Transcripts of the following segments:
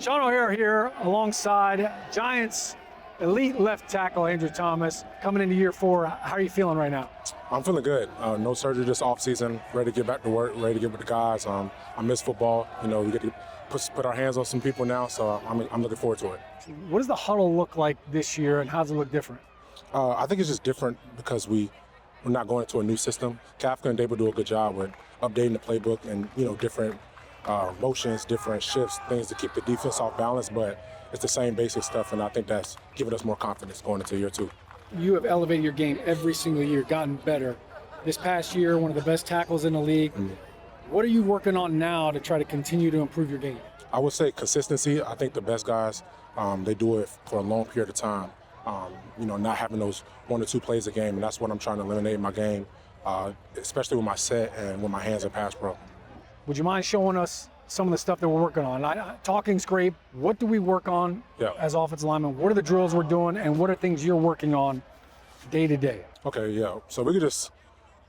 Shaun O'Hara here alongside Giants elite left tackle Andrew Thomas coming into year 4. How are you feeling right now? I'm feeling good. No surgery this offseason. Ready to get back to work, ready to get with the guys. I miss football. You know, we get to put our hands on some people now, so I'm looking forward to it. What does the huddle look like this year, and how does it look different? I think it's just different because we're not going into a new system. Kafka and Dable do a good job with updating the playbook and, you know, different motions, different shifts, things to keep the defense off balance, but it's the same basic stuff, and I think that's giving us more confidence going into year 2. You have elevated your game every single year, gotten better. This past year, one of the best tackles in the league. What are you working on now to try to continue to improve your game? I would say consistency. I think the best guys, they do it for a long period of time. You know, not having those 1 or 2 plays a game, and that's what I'm trying to eliminate in my game, especially with my set and with my hands in pass pro. Would you mind showing us some of the stuff that we're working on? Talking's great. What do we work on as offensive linemen? What are the drills we're doing, and what are things you're working on day to day? Okay, yeah. So we could just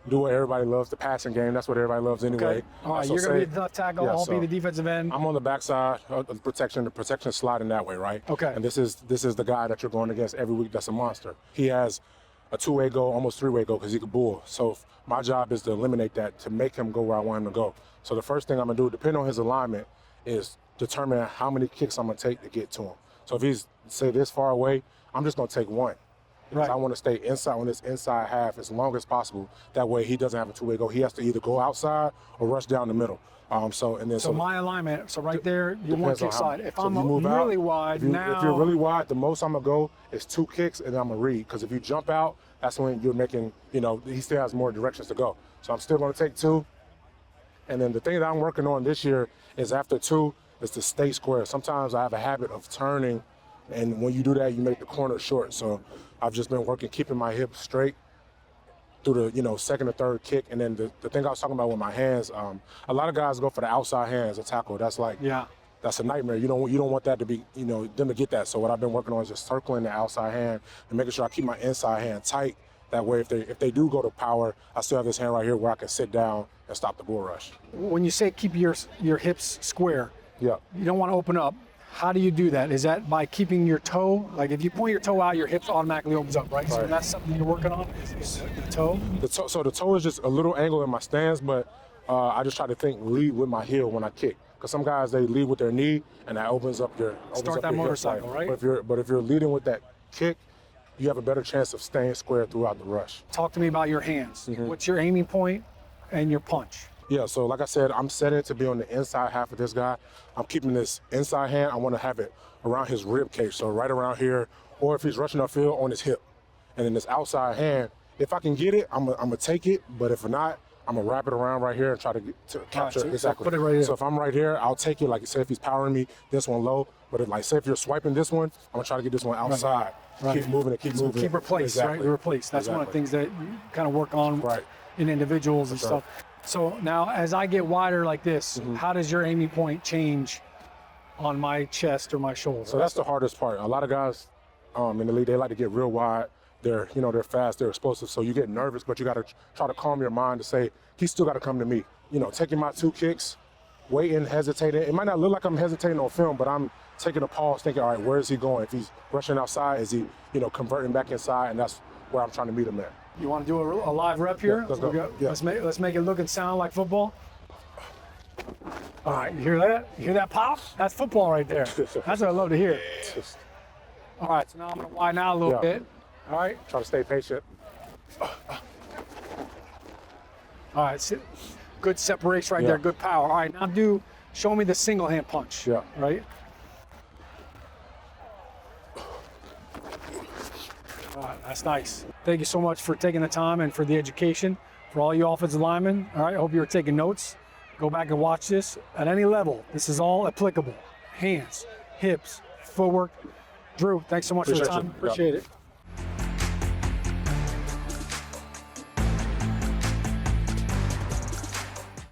do what everybody loves, the passing game. That's what everybody loves anyway. Okay. All right, you're going to be the left tackle, I'll be the defensive end. I'm on the backside of the protection is sliding that way, right? Okay. And this is the guy that you're going against every week that's a monster. He has a 2-way goal, almost 3-way goal because he can bull. So my job is to eliminate that, to make him go where I want him to go. So the first thing I'm going to do, depending on his alignment, is determine how many kicks I'm going to take to get to him. So if he's, say, this far away, I'm just going to take 1. Because I want to stay inside on this inside half as long as possible. That way he doesn't have a 2-way goal. He has to either go outside or rush down the middle. So my alignment, so right there, you want kick side. If I'm really really wide now. If you're really wide, the most I'm going to go is 2 kicks and I'm going to read. Because if you jump out, that's when you're making, you know, he still has more directions to go. So I'm still going to take 2. And then the thing that I'm working on this year is after 2 is to stay square. Sometimes I have a habit of turning, and when you do that, you make the corner short. So I've just been working, keeping my hips straight through the, you know, second or third kick. And then the thing I was talking about with my hands, a lot of guys go for the outside hands, a tackle. That's like, that's a nightmare. You don't want that to be, you know, them to get that. So what I've been working on is just circling the outside hand and making sure I keep my inside hand tight. That way, if they do go to power, I still have this hand right here where I can sit down and stop the bull rush. When you say keep your hips square, you don't want to open up. How do you do that? Is that by keeping your toe? Like if you point your toe out, your hips automatically opens up, right? So that's something you're working on, is the toe? So the toe is just a little angle in my stance, but I just try to lead with my heel when I kick. Because some guys, they lead with their knee, and that opens up your motorcycle, right? But if you're leading with that kick, you have a better chance of staying square throughout the rush. Talk to me about your hands. What's your aiming point and your punch? Yeah, so like I said, I'm setting it to be on the inside half of this guy. I'm keeping this inside hand. I want to have it around his rib cage, so right around here, or if he's rushing upfield, on his hip. And then this outside hand, if I can get it, I'm gonna take it, but if not, I'm gonna wrap it around right here and try to capture it. Exactly. Put it right here. So if I'm right here, I'll take it. Like you said, if he's powering me, this one low. But if, like, say if you're swiping this one, I'm gonna try to get this one outside. Keep moving it, keep moving. Keep replace, right? Replace. That's one of the things that you kind of work on in individuals and stuff. So now, as I get wider like this, how does your aiming point change on my chest or my shoulder? So that's the hardest part. A lot of guys in the league, they like to get real wide. They're fast, they're explosive. So you get nervous, but you got to try to calm your mind to say, he's still got to come to me. You know, taking my 2 kicks, waiting, hesitating. It might not look like I'm hesitating on film, but I'm taking a pause, thinking, all right, where is he going? If he's rushing outside, is he, converting back inside? And that's where I'm trying to meet him at. You want to do a live rep here? Yeah, let's go. Yeah. Let's make it look and sound like football. All right, you hear that? You hear that pop? That's football right there. That's what I love to hear. All right, so now I'm going to widen out a little bit. All right. Try to stay patient. All right, good separation right there, good power. All right, now show me the single hand punch. Yeah. Right? All right, that's nice. Thank you so much for taking the time and for the education. For all you offensive linemen, all right, I hope you're taking notes. Go back and watch this at any level. This is all applicable. Hands, hips, footwork. Drew, thanks so much for the time. Appreciate it.